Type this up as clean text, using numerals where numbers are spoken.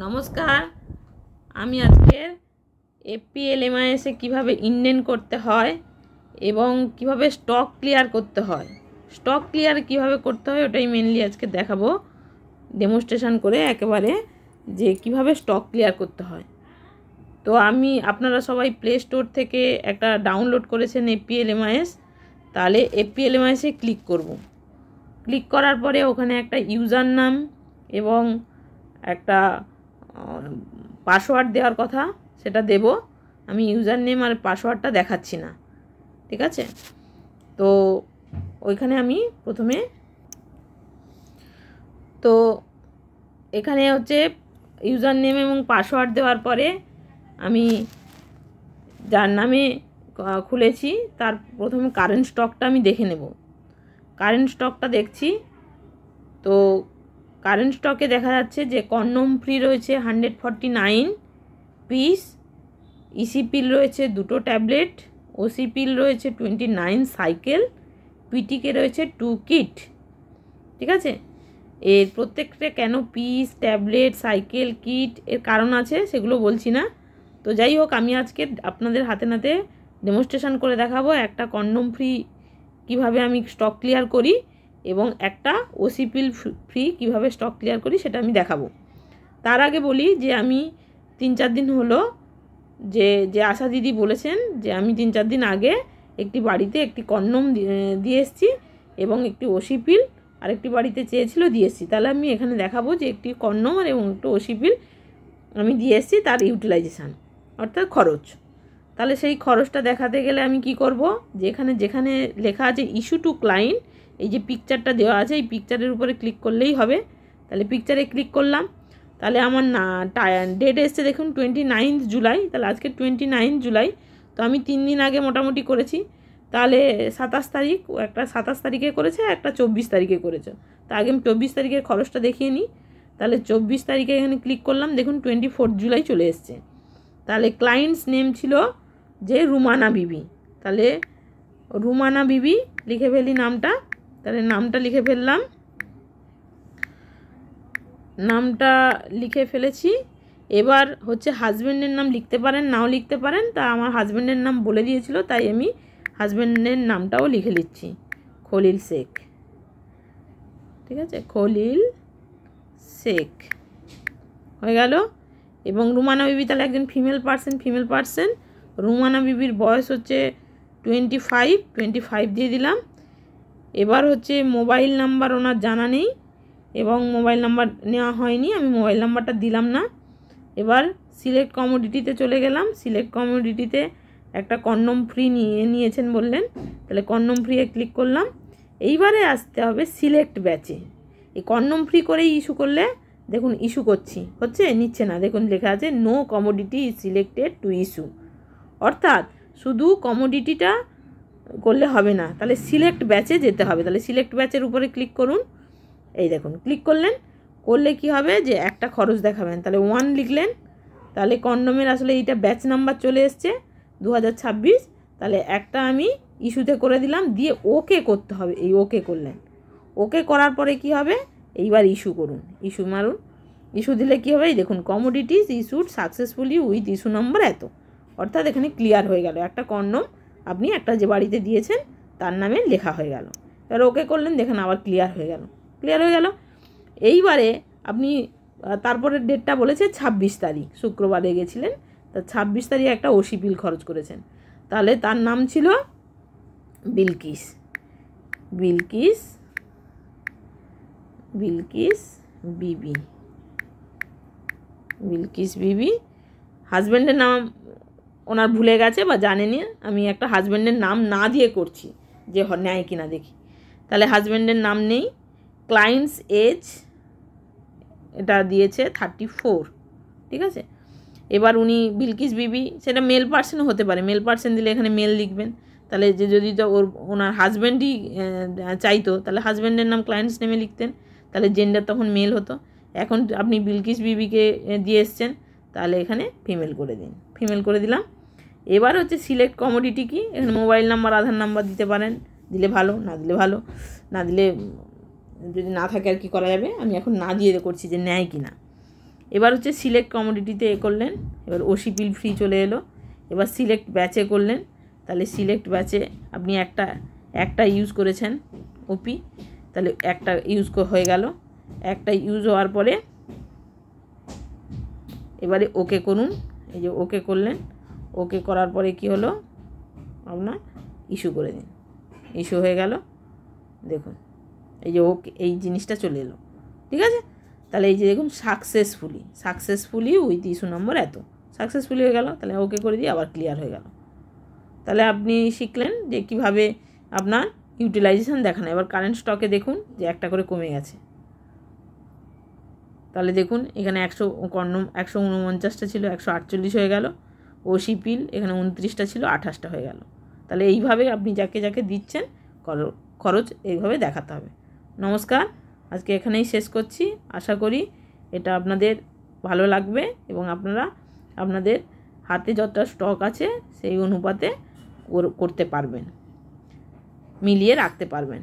নমস্কার। আমি আজকে এপিএলএমআইএসে কিভাবে ইনডেন্ট করতে হয় এবং কিভাবে স্টক ক্লিয়ার করতে হয়, স্টক ক্লিয়ার কিভাবে করতে হয় ওটাই মেনলি আজকে দেখাবো ডেমনস্ট্রেশন করে একেবারে, যে কিভাবে স্টক ক্লিয়ার করতে হয়। তো আপনারা সবাই প্লে স্টোর থেকে একটা ডাউনলোড করেছেন এপিএলএমআইএস, তাহলে এপিএলএমআইএসে ক্লিক করব। ক্লিক করার পরে ওখানে একটা ইউজার নাম এবং একটা পাসওয়ার্ড দেওয়ার কথা, সেটা দেব। আমি ইউজার নেম আর পাসওয়ার্ডটা দেখাচ্ছি না, ঠিক আছে? তো ওইখানে আমি প্রথমে তো এখানে হচ্ছে ইউজার নেম এবং পাসওয়ার্ড দেওয়ার পরে আমি যার নামে খুলেছি তার প্রথমে কারেন্ট স্টকটা আমি দেখে নেব। কারেন্ট স্টকটা দেখছি, তো কারেন্ট স্টকে দেখা যাচ্ছে যে কন্ডম ফ্রি রয়েছে 149 পিস, ইসি পিল রয়েছে 2 ট্যাবলেট, ওসি পিল রয়েছে 29 সাইকেল, পিটিকে রয়েছে 2 কিট, ঠিক আছে? এর প্রত্যেকটা কেন পিস, ট্যাবলেট, সাইকেল, কিট এর কারণ আছে, সেগুলো বলছি না। তো যাই হোক, আমি আজকে আপনাদের হাতে নাতে ডেমনস্ট্রেশন করে দেখাবো একটা কন্ডম ফ্রি কিভাবে আমি স্টক ক্লিয়ার করি এবং একটা ওসি পিল ফ্রি কিভাবে স্টক ক্লিয়ার করি সেটা আমি দেখাবো। তার আগে বলি যে আমি 3-4 দিন হলো যে আশা দিদি বলেছেন যে আমি 3-4 দিন আগে একটি বাড়িতে একটি কন্ডম দিয়ে এসেছি এবং একটি ওসি পিল আরেকটি বাড়িতে চেয়েছিল দিয়ে এসেছি। তাহলে আমি এখানে দেখাবো যে একটি কন্ডম আর এবং একটু ওসি পিল আমি দিয়ে এসেছি, তার ইউটিলাইজেশান অর্থাৎ খরচ। তাহলে সেই খরচটা দেখাতে গেলে আমি কি করব, যেখানে যেখানে লেখা আছে ইস্যু টু ক্লায়েন্ট, এই যে পিকচারটা দেওয়া আছে এই পিকচারের উপরে ক্লিক করলেই হবে। তাহলে পিকচারে ক্লিক করলাম, তাহলে আমার ডেট এসছে দেখুন 29 জুলাই। তাহলে আজকে 29 জুলাই, তো আমি 3 দিন আগে মোটামুটি করেছি। তাহলে 27 তারিখ, ও একটা 27 তারিখে করেছে, একটা 24 তারিখে করেছে। তা আগে আমি 24 তারিখের খরচটা দেখিয়ে নিই। তাহলে 24 তারিখে এখানে ক্লিক করলাম, দেখুন 24 জুলাই চলে এসছে। তাহলে ক্লায়েন্টস নেম ছিল যে রুমানা বিবি, তাহলে রুমানা বিবি লিখে ফেলি নামটা। তাহলে নামটা লিখে ফেললাম, নামটা লিখে ফেলেছি। এবার হচ্ছে হাজব্যান্ডের নাম লিখতে পারেন, নাও লিখতে পারেন। তা আমার হাজব্যান্ডের নাম বলে দিয়েছিল, তাই আমি হাজব্যান্ডের নামটাও লিখে নিচ্ছি, খলিল শেখ, ঠিক আছে? খলিল শেখ হয়ে গেল। এবং রুমানা বিবি তাহলে একজন ফিমেল পার্সন। রুমানা বিবির বয়স হচ্ছে 25 দিয়ে দিলাম। এবার হচ্ছে মোবাইল নাম্বার ওনার জানা নেই এবং মোবাইল নাম্বার নেওয়া হয়নি, আমি মোবাইল নাম্বারটা দিলাম না। এবার সিলেক্ট কমোডিটিতে চলে গেলাম। সিলেক্ট কমোডিটিতে একটা কন্ডম ফ্রি নিয়েছেন বললেন, তাহলে কন্ডম ফ্রিয়ে ক্লিক করলাম। এইবারে আসতে হবে সিলেক্ট ব্যাচে। এই কন্ডম ফ্রি করেই ইস্যু করলে দেখুন ইস্যু করছি, হচ্ছে নিচ্ছে না, দেখুন লেখা আছে no commodity is selected to issue, অর্থাৎ শুধু কমোডিটিটা করলে হবে না, তাহলে সিলেক্ট ব্যাচে যেতে হবে। তাহলে সিলেক্ট ব্যাচের উপরে ক্লিক করুন। এই দেখুন ক্লিক করলে কি হবে যে একটা খরচ দেখাবেন, তাহলে 1 লিখলেন। তাহলে কন্ডমের আসলে এইটা ব্যাচ নাম্বার চলে এসছে 2026। তাহলে একটা আমি ইস্যুতে করে দিলাম, দিয়ে ওকে করতে হবে। এই ওকে করলেন, ওকে করার পরে কি হবে, এইবার ইস্যু করুন, ইস্যু মারুন। ইস্যু দিলে কি হবে, এই দেখুন commodities issued successfully with issue number এত, অর্থাৎ এখানে ক্লিয়ার হয়ে গেল একটা কন্ডম আপনি একটা যে বাড়িতে দিয়েছেন তার নামে লেখা হয়ে গেল। এবার ওকে করলেন, দেখেন আবার ক্লিয়ার হয়ে গেল। এইবারে আপনি তারপরের ডেটটা বলেছে 26 তারিখ, শুক্রবারে গেছিলেন, তা 26 তারিখ একটা ওসি বিল খরচ করেছেন। তাহলে তার নাম ছিল বিলকিস বিবি। হাজব্যান্ডের নাম ওনার ভুলে গেছে বা জানেনি, আমি একটা হাজব্যান্ডের নাম না দিয়ে করছি যে নেয় কিনা দেখি। তাহলে হাজব্যান্ডের নাম নেই। ক্লায়েন্টস এজ এটা দিয়েছে 34, ঠিক আছে? এবার উনি বিলকিস বিবি, সেটা মেল পার্সনও হতে পারে, মেল পার্সন দিলে এখানে মেল লিখবেন। তাহলে যে যদি তো ওনার হাজব্যান্ডই চাইতো তাহলে হাজব্যান্ডের নাম ক্লায়েন্টস নেমে লিখতেন, তাহলে জেন্ডার তখন মেল হতো। এখন আপনি বিলকিস বিবিকে দিয়ে এসছেন, তাহলে এখানে ফিমেল করে দিন, ফিমেল করে দিলাম। এবার হচ্ছে সিলেক্ট কমোডিটি কি, এখানে মোবাইল নাম্বার, আধার নাম্বার দিতে পারেন, দিলে ভালো, না দিলে যদি না থাকে আর কি করা যাবে। আমি এখন না দিয়ে করছি যে নেয় কি না। এবার হচ্ছে সিলেক্ট কমোডিটিতে করলেন, এবার ওসি পিল ফ্রি চলে এলো। এবার সিলেক্ট ব্যাচে করলেন, তাহলে সিলেক্ট ব্যাচে আপনি একটা ইউজ করেছেন ওপি, তাহলে একটা ইউজ হয়ে গেল। একটা ইউজ হওয়ার পরে এবারে ওকে করুন। এই যে ওকে করলেন, ওকে করার পরে কি হলো, আপনার ইস্যু করে দিন, ইস্যু হয়ে গেল। দেখুন এই যে ওকে, এই জিনিসটা চলে এলো, ঠিক আছে। তাহলে এই যে দেখুন সাকসেসফুলি উইথ ইস্যু নম্বর এত, সাকসেসফুলি হয়ে গেল। তাহলে ওকে করে দিয়ে আবার ক্লিয়ার হয়ে গেল। তাহলে আপনি শিখলেন যে কিভাবে আপনার ইউটিলাইজেশন দেখানো। এবার কারেন্ট স্টকে দেখুন যে একটা করে কমে গেছে। তাহলে দেখুন এখানে 149টা ছিল, 148 হয়ে গেল। ওসি পিল এখানে 29টা ছিল, 28টা হয়ে গেল। তাহলে এইভাবে আপনি যাকে যাকে দিচ্ছেন খরচ এইভাবে দেখাতে হবে। নমস্কার, আজকে এখানেই শেষ করছি। আশা করি এটা আপনাদের ভালো লাগবে এবং আপনারা আপনাদের হাতে যতটা স্টক আছে সেই অনুপাতে করতে পারবেন, মিলিয়ে রাখতে পারবেন।